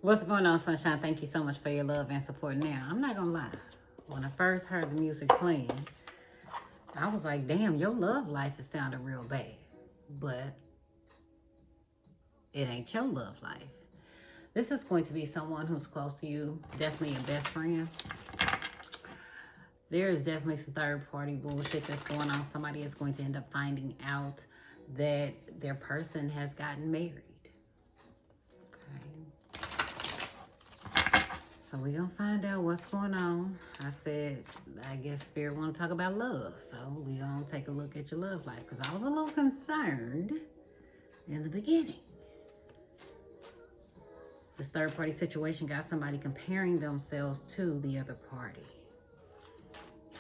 What's going on, Sunshine? Thank you so much for your love and support. Now, I'm not gonna lie. When I first heard the music playing, I was like, damn, your love life is sounding real bad. But it ain't your love life. This is going to be someone who's close to you, definitely a best friend. There is definitely some third party bullshit that's going on. Somebody is going to end up finding out that their person has gotten married. Okay. So we're going to find out what's going on. I said, I guess Spirit want to talk about love. So we're going to take a look at your love life. Because I was a little concerned in the beginning. This third party situation got somebody comparing themselves to the other party.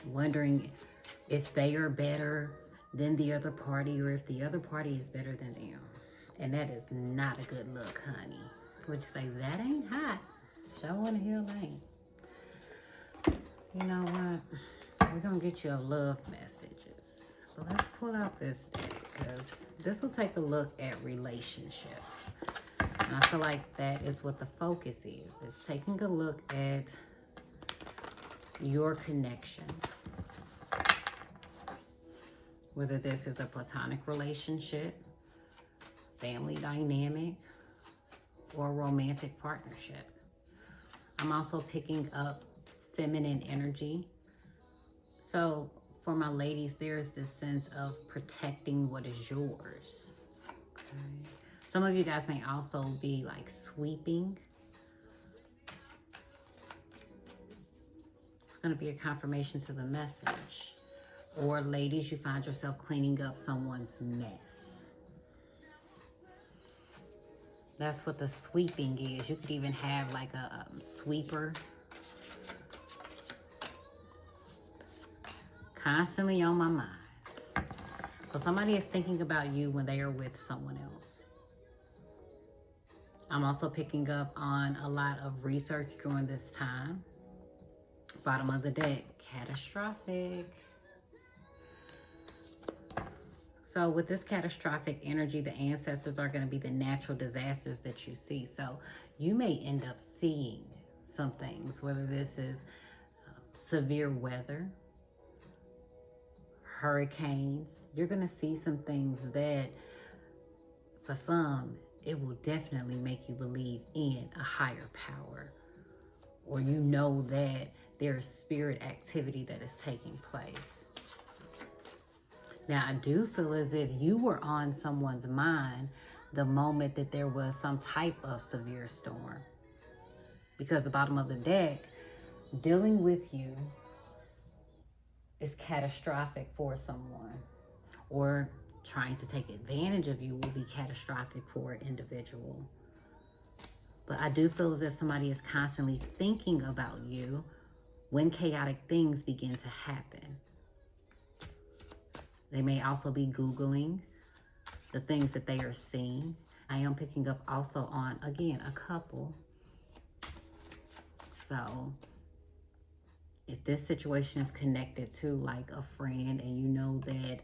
Wondering if they are better than the other party or if the other party is better than them. And that is not a good look, honey. Would you say that ain't hot? Show in the hell ain't. You know what? We're going to get you a love messages. So let's pull out this deck because this will take a look at relationships. And I feel like that is what the focus is. It's taking a look at your connections. Whether this is a platonic relationship, family dynamic, or romantic partnership. I'm also picking up feminine energy. So for my ladies, there's this sense of protecting what is yours. Okay. Some of you guys may also be like sweeping. It's going to be a confirmation to the message. Or ladies, you find yourself cleaning up someone's mess. That's what the sweeping is. You could even have like a sweeper. Constantly on my mind. So somebody is thinking about you when they are with someone else. I'm also picking up on a lot of research during this time. Bottom of the deck, catastrophic. So with this catastrophic energy, the ancestors are going to be the natural disasters that you see. So you may end up seeing some things, whether this is severe weather, hurricanes. You're going to see some things that for some, it will definitely make you believe in a higher power. Or you know that there is spirit activity that is taking place. Now, I do feel as if you were on someone's mind the moment that there was some type of severe storm. Because the bottom of the deck, dealing with you is catastrophic for someone. Or trying to take advantage of you will be catastrophic for an individual. But I do feel as if somebody is constantly thinking about you when chaotic things begin to happen. They may also be Googling the things that they are seeing. I am picking up also on, again, a couple. So if this situation is connected to like a friend and you know that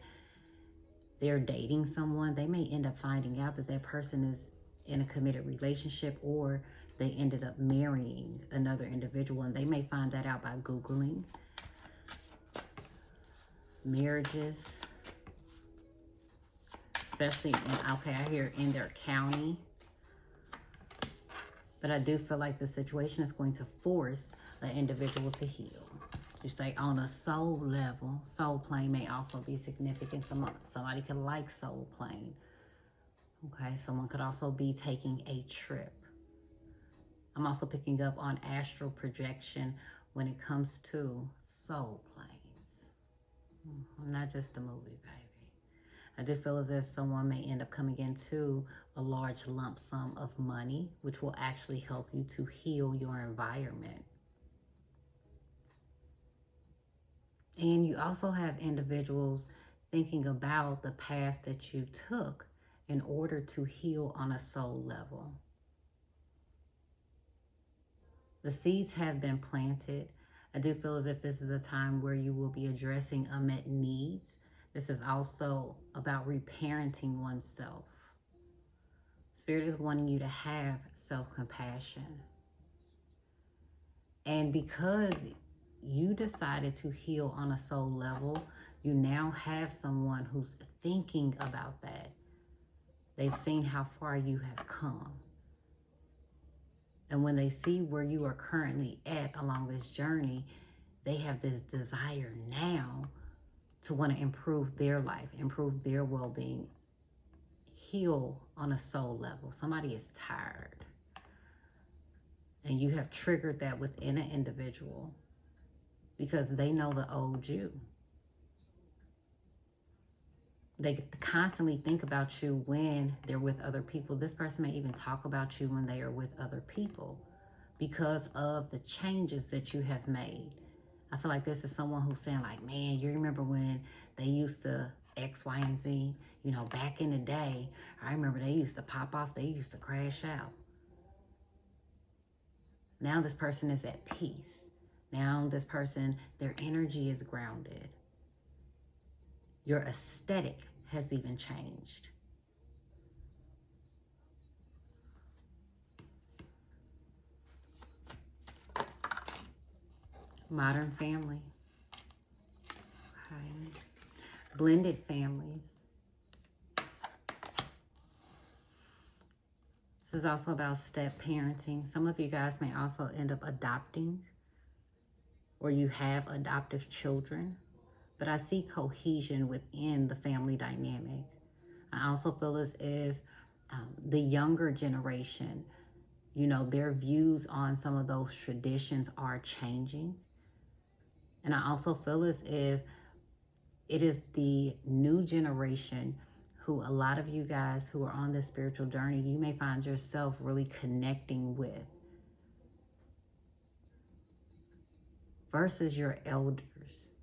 they're dating someone, they may end up finding out that that person is in a committed relationship or they ended up marrying another individual, and they may find that out by Googling marriages, especially in, okay, I hear in their county. But I do feel like the situation is going to force an individual to heal. You say on a soul level, soul plane may also be significant. Somebody could like soul plane. Okay, someone could also be taking a trip. I'm also picking up on astral projection when it comes to soul planes. Not just the movie, baby. I do feel as if someone may end up coming into a large lump sum of money, which will actually help you to heal your environment. And you also have individuals thinking about the path that you took in order to heal on a soul level. The seeds have been planted. I do feel as if this is a time where you will be addressing unmet needs. This is also about reparenting oneself. Spirit is wanting you to have self-compassion. And because you decided to heal on a soul level, you now have someone who's thinking about that. They've seen how far you have come. And when they see where you are currently at along this journey, they have this desire now to want to improve their life, improve their well-being, heal on a soul level. Somebody is tired. And you have triggered that within an individual because they know the old you. They constantly think about you when they're with other people. This person may even talk about you when they are with other people because of the changes that you have made. I feel like this is someone who's saying like, man, you remember when they used to X, Y, and Z, you know, back in the day, I remember they used to pop off, they used to crash out. Now this person is at peace. Now this person, their energy is grounded. Your aesthetic has even changed. Modern family. Okay. Blended families. This is also about step parenting. Some of you guys may also end up adopting, or you have adoptive children. But I see cohesion within the family dynamic. I also feel as if the younger generation, you know, their views on some of those traditions are changing. And I also feel as if it is the new generation who a lot of you guys who are on this spiritual journey, you may find yourself really connecting with versus your elders.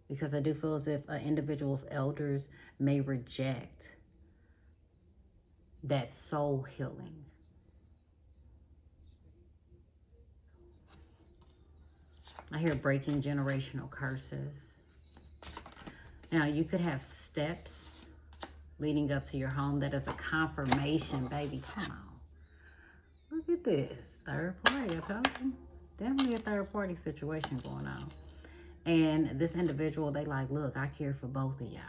Because I do feel as if an individual's elders may reject that soul healing. I hear breaking generational curses. Now, you could have steps leading up to your home. That is a confirmation, baby. Come on. Look at this. Third party, I told you. It's definitely a third party situation going on. And this individual, they like, look, I care for both of y'all.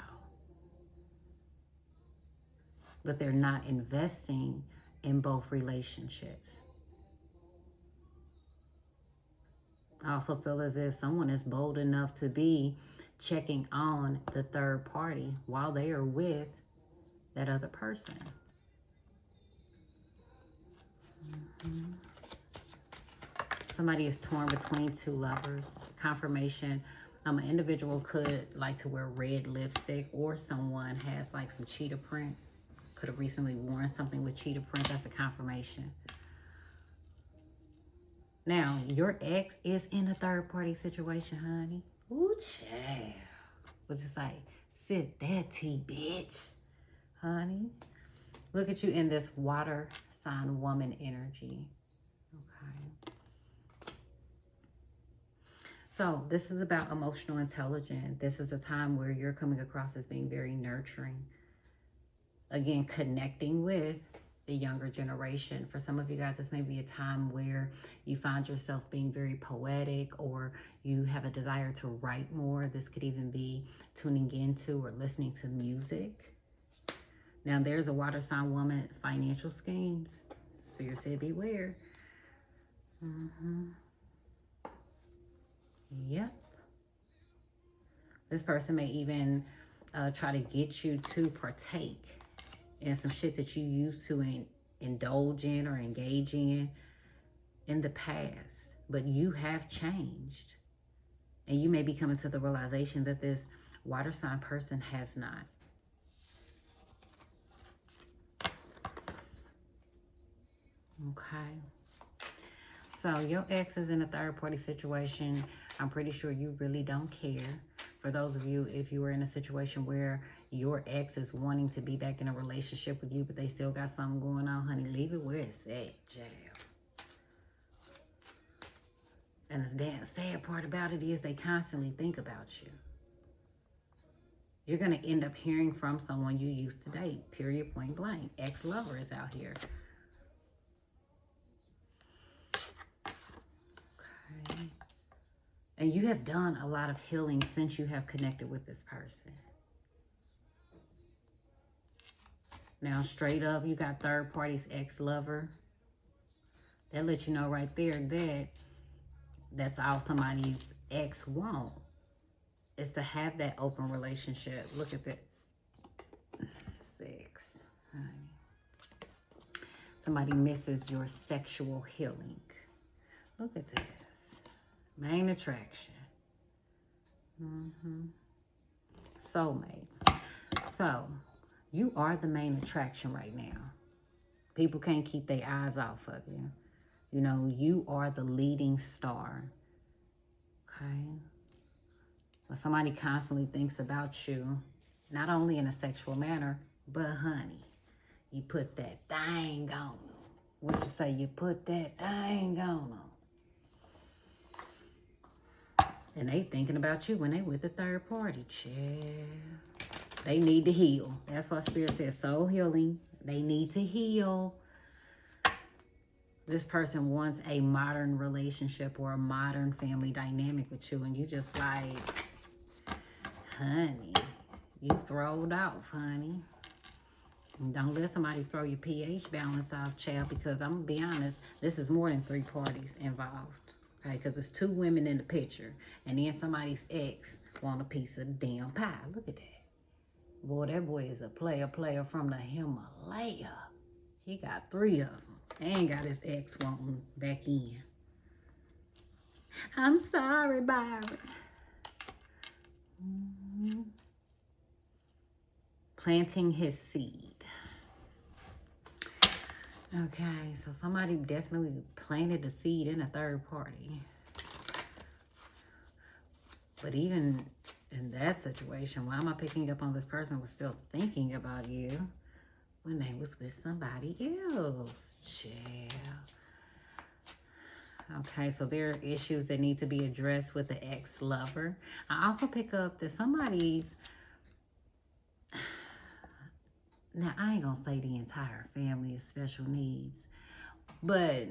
But they're not investing in both relationships. I also feel as if someone is bold enough to be checking on the third party while they are with that other person. Somebody is torn between two lovers. Confirmation. An individual could like to wear red lipstick, or someone has like some cheetah print. Could have recently worn something with cheetah print. That's a confirmation. Now, your ex is in a third party situation, honey. Ooh, child. What you say? Sip that tea, bitch. Honey. Look at you in this water sign woman energy. Okay. So this is about emotional intelligence. This is a time where you're coming across as being very nurturing. Again, connecting with the younger generation. For some of you guys, this may be a time where you find yourself being very poetic, or you have a desire to write more. This could even be tuning into or listening to music. Now, there's a water sign woman, financial schemes. Spirit said beware. Yep. This person may even try to get you to partake in some shit that you used to indulge in or engage in the past. But you have changed. And you may be coming to the realization that this water sign person has not. Okay. So your ex is in a third party situation. I'm pretty sure you really don't care. For those of you, if you were in a situation where your ex is wanting to be back in a relationship with you, but they still got something going on, honey, leave it where it's at, jail. And the damn sad part about it is they constantly think about you. You're going to end up hearing from someone you used to date, period, point blank. Ex-lover is out here. Okay. And you have done a lot of healing since you have connected with this person. Now, straight up, you got third party's ex-lover. That lets you know right there that that's all somebody's ex want, is to have that open relationship. Look at this. 6. Somebody misses your sexual healing. Look at this. Main attraction. Soulmate. So, you are the main attraction right now. People can't keep their eyes off of you. You know, you are the leading star. Okay? But somebody constantly thinks about you, not only in a sexual manner, but honey, you put that thing on them. What you say? You put that thing on them. And they thinking about you when they with the third party. Chill. They need to heal. That's why Spirit says soul healing. They need to heal. This person wants a modern relationship or a modern family dynamic with you. And you just like, honey, you throwed off, honey. And don't let somebody throw your pH balance off, child, because I'm going to be honest, this is more than 3 parties involved. Okay, because it's 2 women in the picture. And then somebody's ex want a piece of the damn pie. Look at that. Boy, that boy is a player from the Himalaya. He got 3 of them. And got his ex wanting back in. I'm sorry, Byron. Planting his seed. Okay, so somebody definitely planted a seed in a third party. But even in that situation, why am I picking up on this person was still thinking about you when they was with somebody else? Chill. Okay, so there are issues that need to be addressed with the ex-lover. I also pick up that somebody's... Now, I ain't gonna say the entire family is special needs, but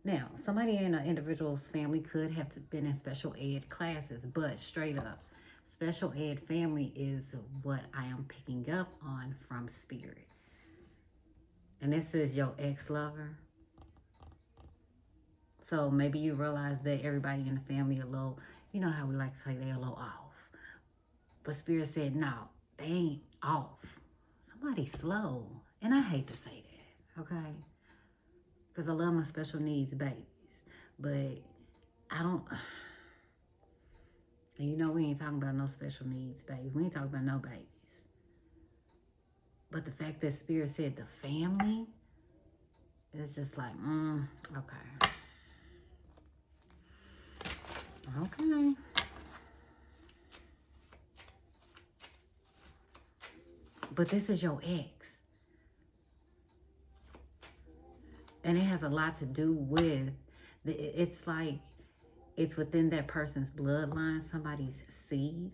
now, somebody in an individual's family could have been in special ed classes, but straight up, special ed family is what I am picking up on from Spirit. And this is your ex-lover. So maybe you realize that everybody in the family a little, you know how we like to say they're a little off. But Spirit said, no, they ain't off. Somebody's slow. And I hate to say that, okay? Because I love my special needs babies. But I don't... And you know we ain't talking about no special needs babies. We ain't talking about no babies. But the fact that Spirit said the family is just like, okay. Okay. But this is your ex. And it has a lot to do with, it's like, it's within that person's bloodline, somebody's seed.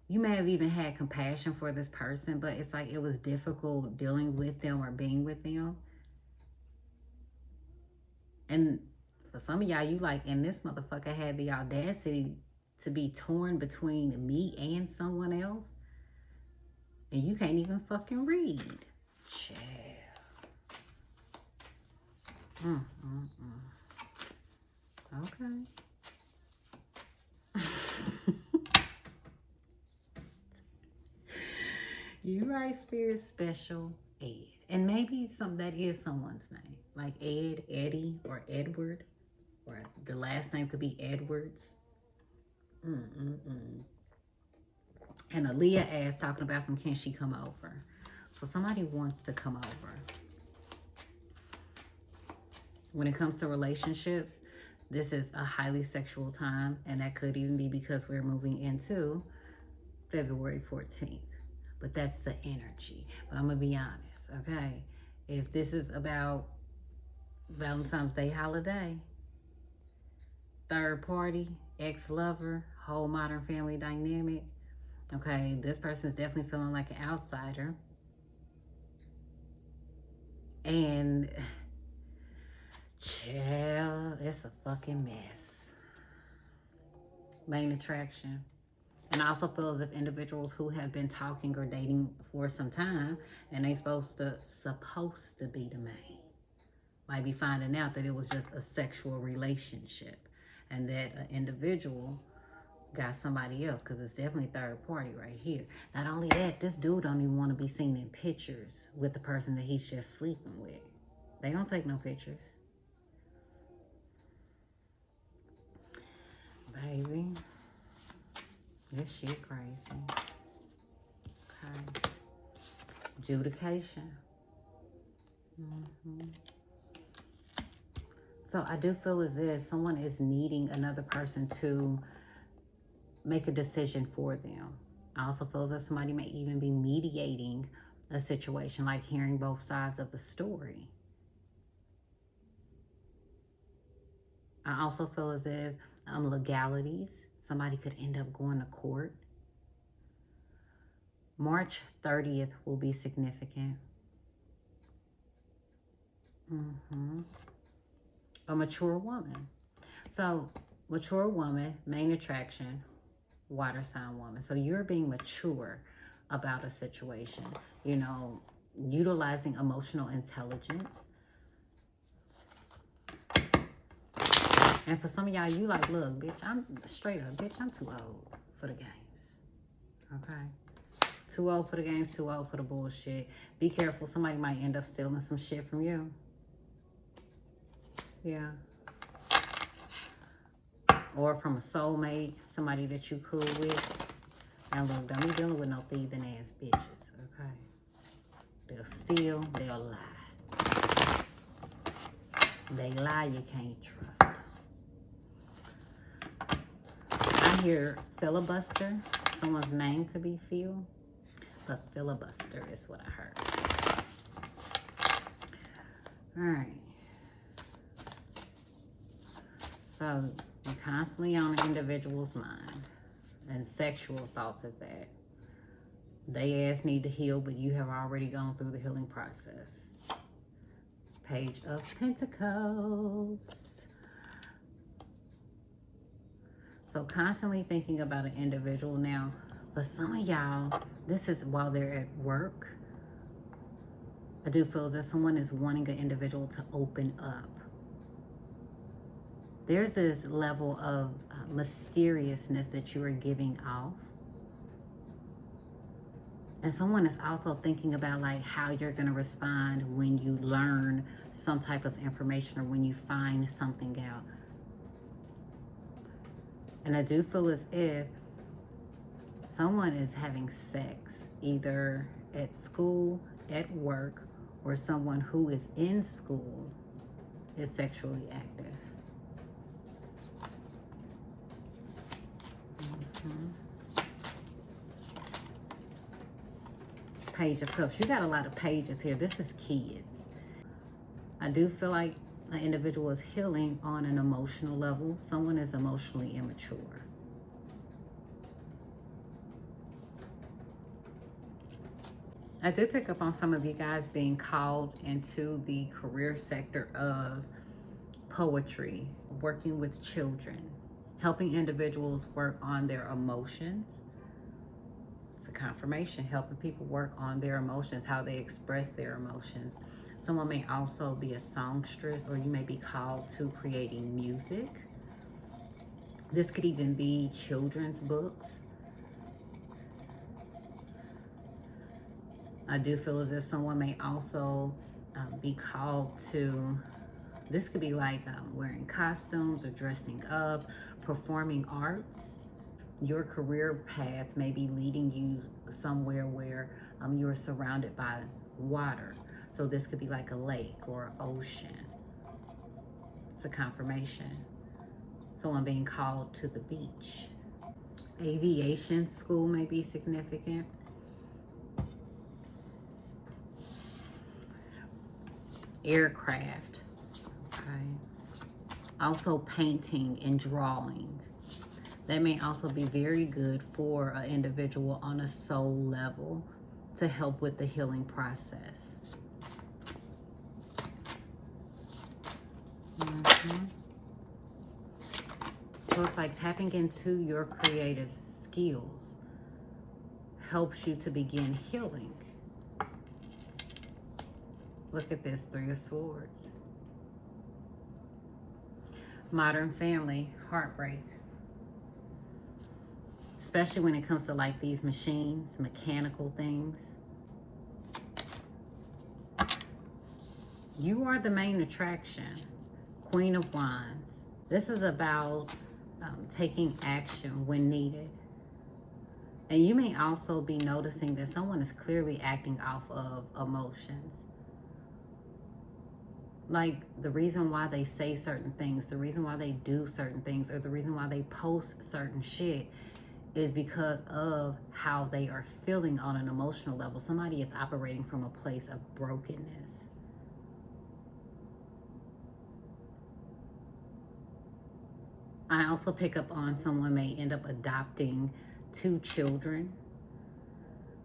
You may have even had compassion for this person, but it's like it was difficult dealing with them or being with them. And for some of y'all, you like, and this motherfucker had the audacity to be torn between me and someone else. And you can't even fucking read. Chill. Okay. You right, Spirit, special ed. And maybe that is someone's name. Like Ed, Eddie, or Edward. Or the last name could be Edwards. And Aaliyah asked, talking about can she come over? So somebody wants to come over. When it comes to relationships, this is a highly sexual time. And that could even be because we're moving into February 14th. But that's the energy. But I'm going to be honest, okay? If this is about Valentine's Day holiday, third party, ex-lover, whole modern family dynamic. Okay, this person's definitely feeling like an outsider. And chill, it's a fucking mess. Main attraction. And I also feel as if individuals who have been talking or dating for some time and they supposed to be the main might be finding out that it was just a sexual relationship and that an individual got somebody else, because it's definitely third party right here. Not only that, this dude don't even want to be seen in pictures with the person that he's just sleeping with. They don't take no pictures. Baby, this shit crazy. Okay. Adjudication. So I do feel as if someone is needing another person to make a decision for them. I also feel as if somebody may even be mediating a situation, like hearing both sides of the story. I also feel as if legalities, somebody could end up going to court. March 30th will be significant. A mature woman. So, mature woman, main attraction, water sign woman. So you're being mature about a situation, you know, utilizing emotional intelligence. And for some of y'all, you like, look, bitch, I'm straight up, bitch, I'm too old for the games. Okay? Too old for the games, too old for the bullshit. Be careful, somebody might end up stealing some shit from you. Yeah. Or from a soulmate, somebody that you cool with. Now look, don't be dealing with no thieving ass bitches, okay? They'll steal, they'll lie. They lie, you can't trust. I hear filibuster. Someone's name could be Phil, but filibuster is what I heard. All right. So you're constantly on an individual's mind, and sexual thoughts of that. They ass need to heal, but you have already gone through the healing process. Page of Pentacles. So constantly thinking about an individual. Now, for some of y'all, this is while they're at work. I do feel as if someone is wanting an individual to open up. There's this level of mysteriousness that you are giving off. And someone is also thinking about like how you're going to respond when you learn some type of information or when you find something out. And I do feel as if someone is having sex either at school, at work, or someone who is in school is sexually active. Page of Cups. You got a lot of pages here. This is kids. I do feel like an individual is healing on an emotional level. Someone is emotionally immature. I do pick up on some of you guys being called into the career sector of poetry, working with children, helping individuals work on their emotions. It's a confirmation, helping people work on their emotions, how they express their emotions. Someone may also be a songstress, or you may be called to creating music. This could even be children's books. I do feel as if someone may also be called to, this could be like wearing costumes or dressing up, performing arts. Your career path may be leading you somewhere where you're surrounded by water. So this could be like a lake or an ocean. It's a confirmation. Someone being called to the beach. Aviation school may be significant. Aircraft. Okay. Also painting and drawing. That may also be very good for an individual on a soul level to help with the healing process. So it's like tapping into your creative skills helps you to begin healing. Look at this, Three of Swords. Modern family, heartbreak. Especially when it comes to like these machines, mechanical things. You are the main attraction. Queen of Wands. This is about taking action when needed. And you may also be noticing that someone is clearly acting off of emotions. Like the reason why they say certain things, the reason why they do certain things, or the reason why they post certain shit is because of how they are feeling on an emotional level. Somebody is operating from a place of brokenness. I also pick up on someone may end up adopting 2 children.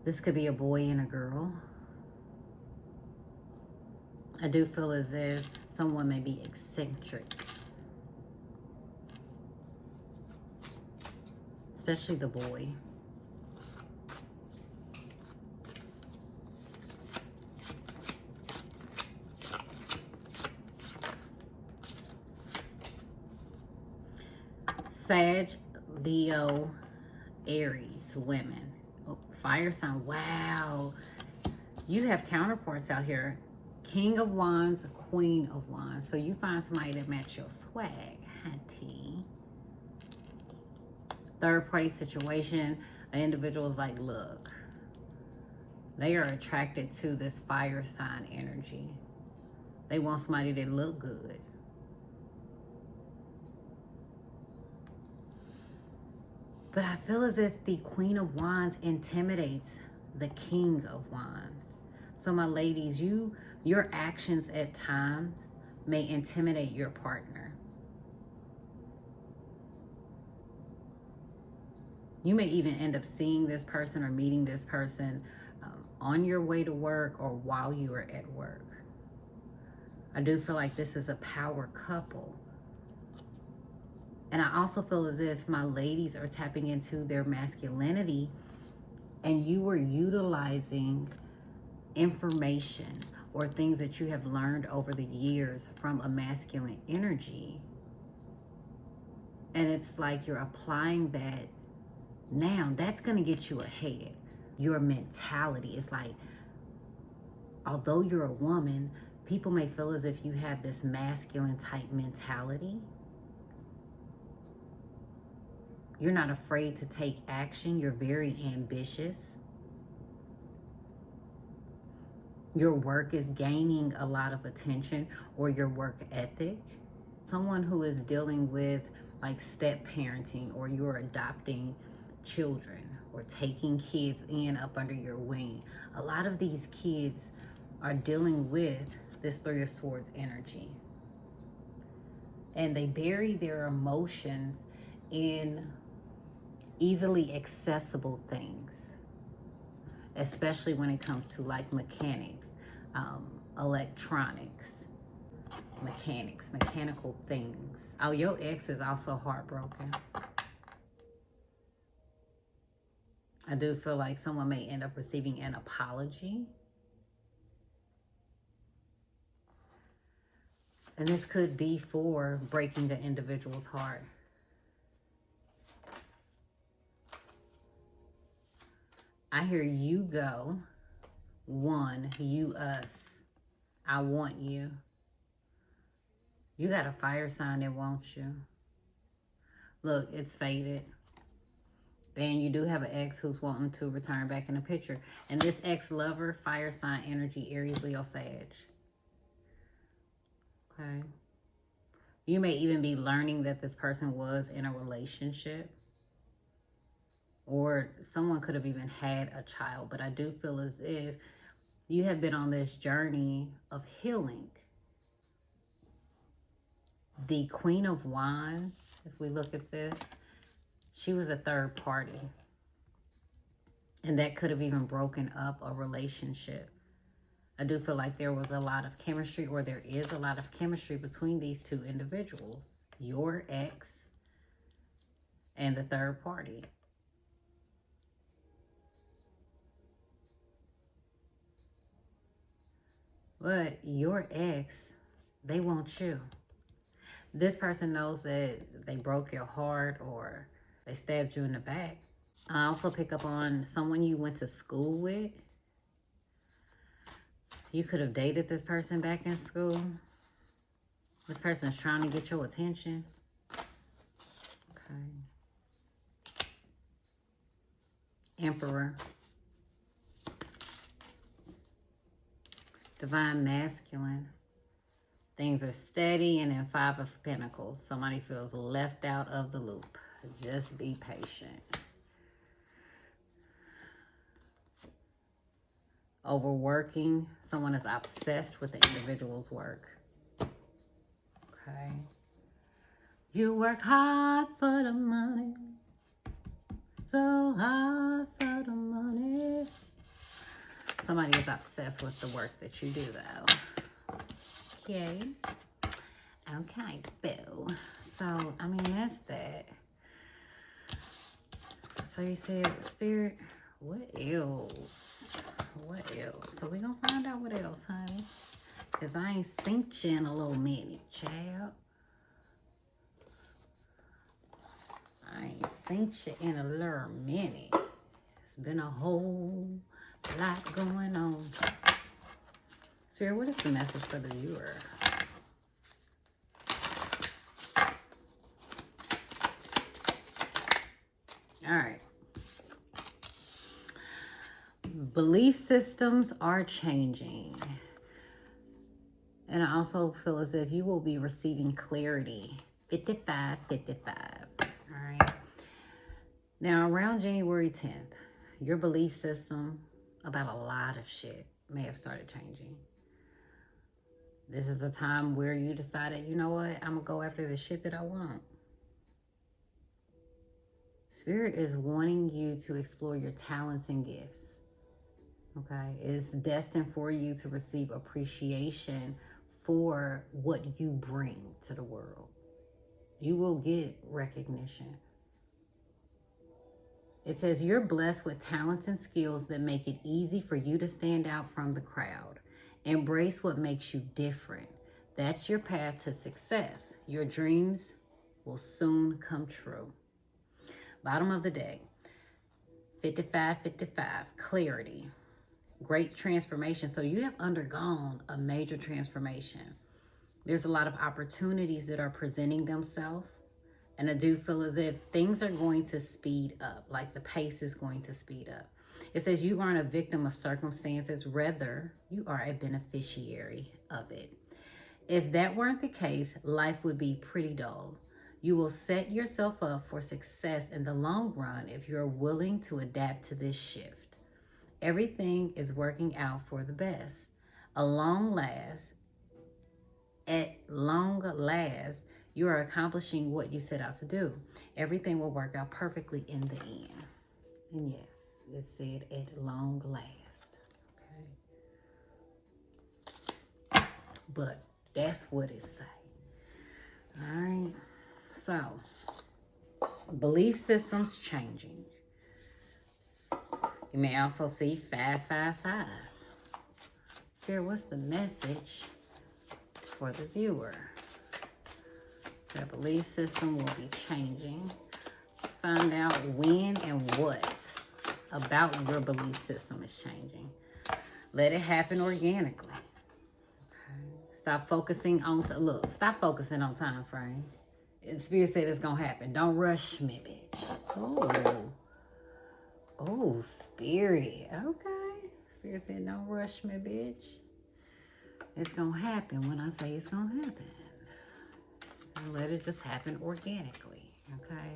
This could be a boy and a girl. I do feel as if someone may be eccentric. Especially the boy. Sag, Leo, Aries, women. Oh, fire sign. Wow. You have counterparts out here. King of Wands, Queen of Wands. So you find somebody that match your swag, hunty. Third party situation. An individual is like, look, they are attracted to this fire sign energy. They want somebody that look good. But I feel as if the Queen of Wands intimidates the King of Wands. So my ladies, your actions at times may intimidate your partner. You may even end up seeing this person or meeting this person on your way to work or while you are at work. I do feel like this is a power couple. And I also feel as if my ladies are tapping into their masculinity and you were utilizing information or things that you have learned over the years from a masculine energy. And it's like you're applying that now. That's going to get you ahead. Your mentality is like, although you're a woman, people may feel as if you have this masculine type mentality. You're not afraid to take action. You're very ambitious. Your work is gaining a lot of attention, or your work ethic. Someone who is dealing with like step parenting, or you're adopting children or taking kids in up under your wing. A lot of these kids are dealing with this Three of Swords energy. And they bury their emotions in easily accessible things, especially when it comes to like mechanics, electronics, mechanical things. Oh, your ex is also heartbroken. I do feel like someone may end up receiving an apology. And this could be for breaking the individual's heart. I hear you go. One, you, us. I want you. You got a fire sign that wants you. Look, it's faded. And you do have an ex who's wanting to return back in the picture. And this ex-lover, fire sign energy, Aries, Leo, Sag. Okay. You may even be learning that this person was in a relationship. Or someone could have even had a child. But I do feel as if you have been on this journey of healing. The Queen of Wands, if we look at this, she was a third party. And that could have even broken up a relationship. I do feel like there was a lot of chemistry, or there is a lot of chemistry between these two individuals. Your ex and the third party. But your ex, they want you. This person knows that they broke your heart or they stabbed you in the back. I also pick up on someone you went to school with. You could have dated this person back in school. This person is trying to get your attention. Okay. Emperor. Divine Masculine. Things are steady, and then Five of Pentacles. Somebody feels left out of the loop. Just be patient. Overworking. Someone is obsessed with the individual's work. Okay. You work hard for the money. So hard for the money. Somebody is obsessed with the work that you do, though. Okay. Okay, boo. So, I mean, that's that. So you said, Spirit, what else? What else? So we gonna find out what else, honey. Because I ain't seen you in a little minute, child. I ain't seen you in a little minute. It's been a whole lot going on. Spirit, what is the message for the viewer? All right. Belief systems are changing. And I also feel as if you will be receiving clarity. 55-55. All right. Now, around January 10th, your belief system about a lot of shit may have started changing. This is a time where you decided, you know what? I'm going to go after the shit that I want. Spirit is wanting you to explore your talents and gifts. Okay? It's destined for you to receive appreciation for what you bring to the world. You will get recognition. It says you're blessed with talents and skills that make it easy for you to stand out from the crowd. Embrace what makes you different. That's your path to success. Your dreams will soon come true. Bottom of the deck, 55-55, clarity, great transformation. So you have undergone a major transformation. There's a lot of opportunities that are presenting themselves. And I do feel as if things are going to speed up, like the pace is going to speed up. It says you aren't a victim of circumstances, rather, you are a beneficiary of it. If that weren't the case, life would be pretty dull. You will set yourself up for success in the long run if you're willing to adapt to this shift. Everything is working out for the best. At long last, you are accomplishing what you set out to do. Everything will work out perfectly in the end. And yes, it said at long last. Okay. But that's what it say. All right. So, belief systems changing. You may also see 555. Spirit, what's the message for the viewer? The belief system will be changing. Let's find out when and what about your belief system is changing. Let it happen organically. Okay. Stop focusing on, stop focusing on time frames. Spirit said it's going to happen. Don't rush me, bitch. Oh, Spirit. Okay. Spirit said, don't rush me, bitch. It's going to happen when I say it's going to happen. And let it just happen organically, okay?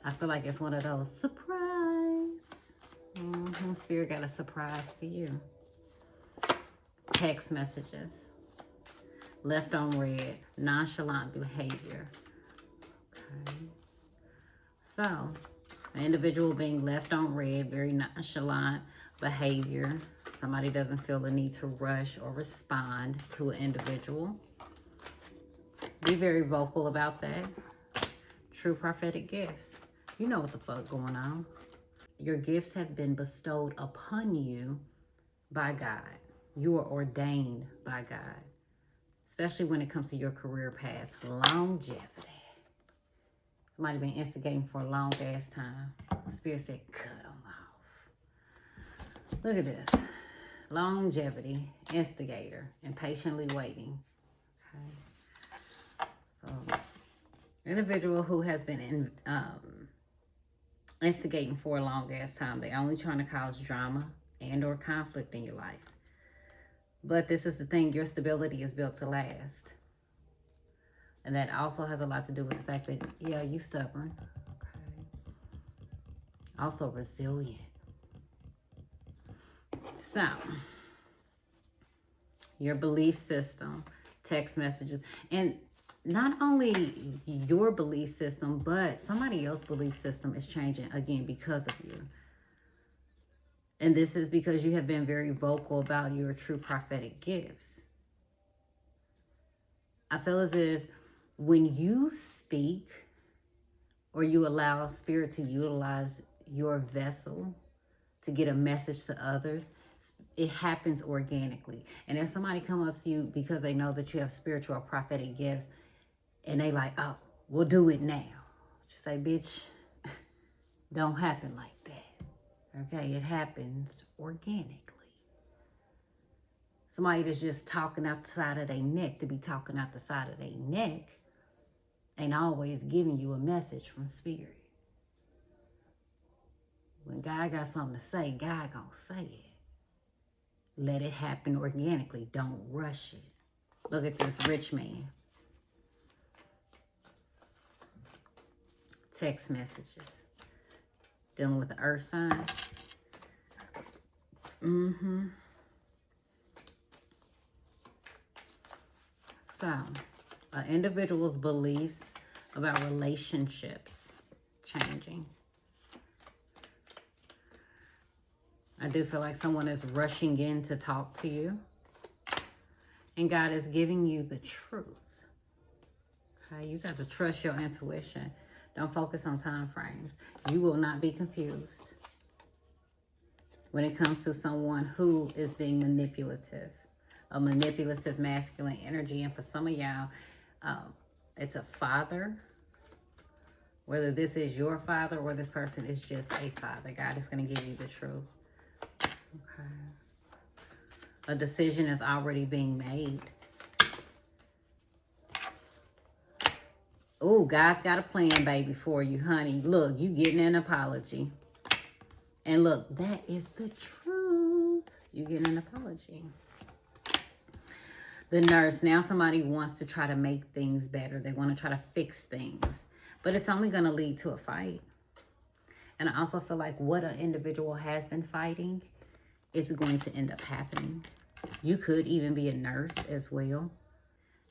I feel like it's one of those surprise. Spirit got a surprise for you. Text messages. left on red, nonchalant behavior. Okay. So, an individual being left on red, very nonchalant behavior. Somebody doesn't feel the need to rush or respond to an individual. Be very vocal about that. True prophetic gifts. You know what the fuck going on. Your gifts have been bestowed upon you by God. You are ordained by God. Especially when it comes to your career path. Longevity. Somebody been instigating for a long ass time. Spirit said, cut them off. Look at this. Longevity, instigator, and patiently waiting. Okay. So, individual who has been instigating for a long ass time. They only trying to cause drama and or conflict in your life. But this is the thing, your stability is built to last. And that also has a lot to do with the fact that, yeah, you stubborn. Okay. Also resilient. So, your belief system, text messages, and not only your belief system, but somebody else's belief system is changing again because of you. And this is because you have been very vocal about your true prophetic gifts. I feel as if when you speak or you allow spirit to utilize your vessel to get a message to others, it happens organically. And if somebody come up to you because they know that you have spiritual or prophetic gifts and they like, oh, we'll do it now. Just say, bitch, don't happen like that. Okay, it happens organically. Somebody that's just talking out the side of their neck to be talking out the side of their neck ain't always giving you a message from spirit. When God got something to say, God gonna say it. Let it happen organically. Don't rush it. Look at this rich man. Text messages. Dealing with the earth sign. So, an individual's beliefs about relationships changing. I do feel like someone is rushing in to talk to you. And God is giving you the truth. Okay, you got to trust your intuition. Don't focus on time frames. You will not be confused when it comes to someone who is being manipulative. A manipulative masculine energy. And for some of y'all, it's a father. Whether this is your father or this person is just a father. God is going to give you the truth. Okay. A decision is already being made. Oh, God's got a plan, baby, for you, honey. Look, you getting an apology. And look, that is the truth. You get an apology. The nurse, now somebody wants to try to make things better. They want to try to fix things. But it's only going to lead to a fight. And I also feel like what an individual has been fighting is going to end up happening. You could even be a nurse as well.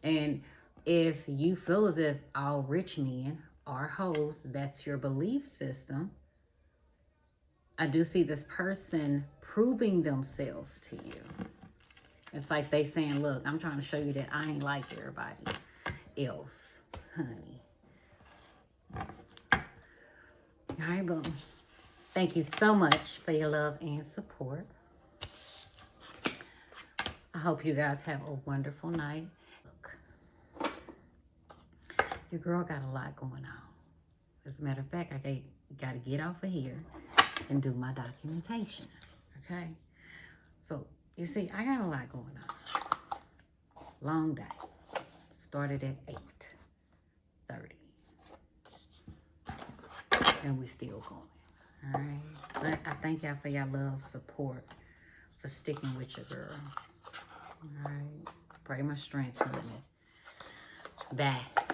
And if you feel as if all rich men are hoes, that's your belief system, I do see this person proving themselves to you. It's like they saying, look, I'm trying to show you that I ain't like everybody else, honey. All right, boom. Thank you so much for your love and support. I hope you guys have a wonderful night. Look, your girl got a lot going on. As a matter of fact, I got to get off of here and do my documentation. Okay? So, you see, I got a lot going on. Long day. Started at 8:30. And we still going. All right? But I thank y'all for your love, support, for sticking with your girl. All right? Pray my strength, honey. Bye.